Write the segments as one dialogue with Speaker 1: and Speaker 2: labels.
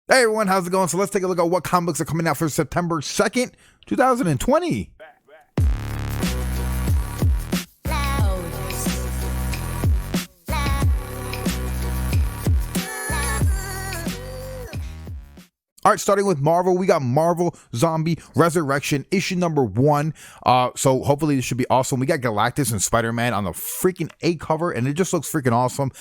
Speaker 1: Hey everyone, how's it going? So let's take a look at what comic books are coming out for September 2nd, 2020. All right, starting with Marvel, we got Marvel Zombie Resurrection issue number 1. So hopefully this should be awesome. We got Galactus and Spider-Man on the freaking A cover, and it just looks freaking awesome.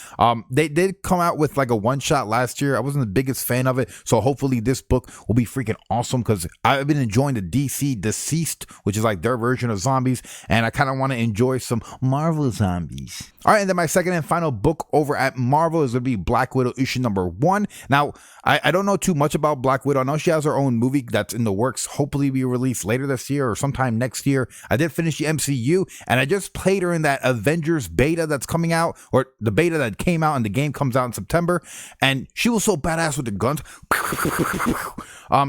Speaker 1: They did come out with like a one-shot last year. I wasn't the biggest fan of it, so hopefully this book will be freaking awesome because I've been enjoying the DC Deceased, which is like their version of zombies, and I kind of want to enjoy some Marvel zombies. All right, and then my second and final book over at Marvel is going to be Black Widow issue number 1. Now, I don't know too much about Black Widow. I know she has her own movie that's in the works, hopefully be released later this year or sometime next year. I did finish the MCU, and I just played her in that Avengers beta that's coming out, or the beta that came out, and the game comes out in September, and she was so badass with the guns.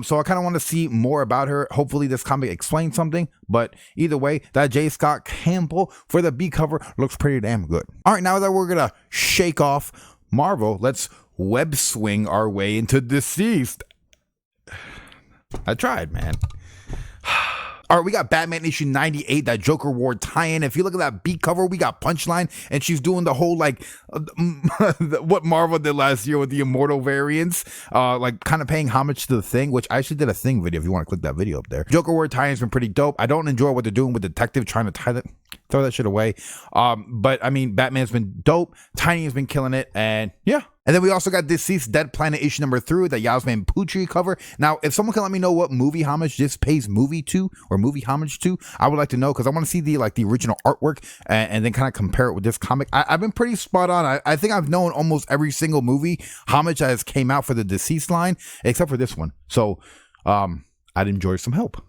Speaker 1: So I kind of want to see more about her. Hopefully this comic explains something, but either way, that J. Scott Campbell for the B cover looks pretty damn good. All right, now that we're going to shake off Marvel, let's web swing our way into Deceased. I tried, man. All right, we got Batman issue 98, that Joker War tie-in. If you look at that B cover, we got Punchline, and she's doing the whole, like, what Marvel did last year with the Immortal variants, like, kind of paying homage to the Thing, which I actually did a Thing video if you want to click that video up there. Joker War tie-in's been pretty dope. I don't enjoy what they're doing with Detective, trying to throw that shit away. But, I mean, Batman's been dope. Tiny has been killing it, and yeah. And then we also got Deceased Dead Planet issue number 3, the Yasmin Putri cover. Now, if someone can let me know what movie homage this pays movie to, or movie homage to, I would like to know, because I want to see the original artwork and then kind of compare it with this comic. I've been pretty spot on. I think I've known almost every single movie homage that has came out for the Deceased line, except for this one. So, I'd enjoy some help.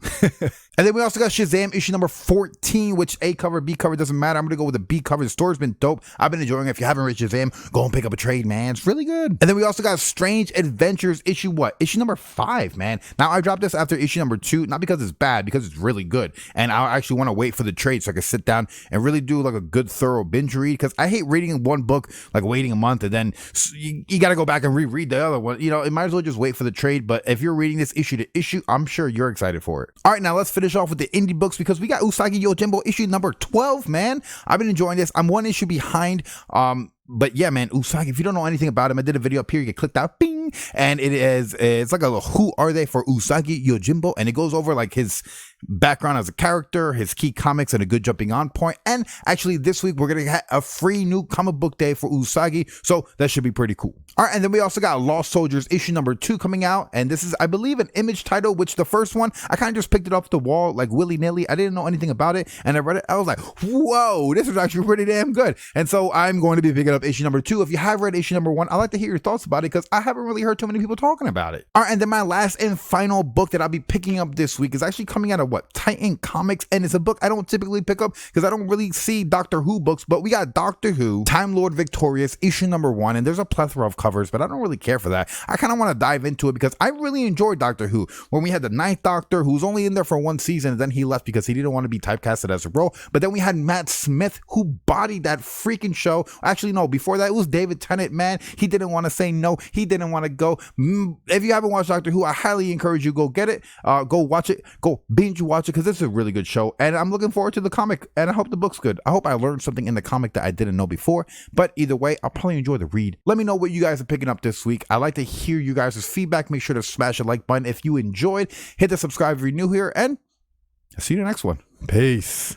Speaker 1: And then we also got Shazam issue number 14, which A cover, B cover, doesn't matter. I'm going to go with the B cover. The story's been dope. I've been enjoying it. If you haven't read Shazam, go and pick up a trade, man. It's really good. And then we also got Strange Adventures issue what? Issue number 5, man. Now, I dropped this after issue number 2, not because it's bad, because it's really good. And I actually want to wait for the trade so I can sit down and really do like a good, thorough binge read, because I hate reading one book, like waiting a month, and then you got to go back and reread the other one. You know, it might as well just wait for the trade. But if you're reading this issue to issue, I'm sure you're excited for it. All right, now let's finish off with the indie books, because we got Usagi Yojimbo issue number 12, man. I've been enjoying this. I'm one issue behind. But yeah, man, Usagi, if you don't know anything about him, I did a video up here. You can click that, bing, and it's like a who are they for Usagi Yojimbo, and it goes over like his background as a character, his key comics, and a good jumping on point. And actually this week we're gonna have a free new comic book day for Usagi, so that should be pretty cool. All right, and then we also got Lost Soldiers issue number 2 coming out, and this is, I believe, an Image title, which the first one I kind of just picked it off the wall like willy-nilly. I didn't know anything about it, and I read it. I was like, whoa, this is actually pretty damn good. And so I'm going to be picking up issue number 2. If you have read issue number 1, I'd like to hear your thoughts about it, because I haven't really heard too many people talking about it. All right, and then my last and final book that I'll be picking up this week is actually coming out of Titan Comics, and it's a book I don't typically pick up because I don't really see Doctor Who books, but we got Doctor Who Time Lord Victorious issue number 1, and there's a plethora of covers, but I don't really care for that. I kind of want to dive into it because I really enjoyed Doctor Who when we had the 9th Doctor, who's only in there for 1 season, and then he left because he didn't want to be typecasted as a role. But then we had Matt Smith, who bodied that freaking show. Actually, no, before that it was David Tennant, man. He didn't want to say no. He didn't want to go. If you haven't watched Doctor Who, I highly encourage you, go get it, go watch it, go binge watch it, because this is a really good show, and I'm looking forward to the comic, and I hope the book's good. I hope I learned something in the comic that I didn't know before, but either way, I'll probably enjoy the read. Let me know what you guys are picking up this week. I like to hear you guys' feedback. Make sure to smash the like button if you enjoyed. Hit the subscribe if you're new here, and I'll see you in the next one. Peace.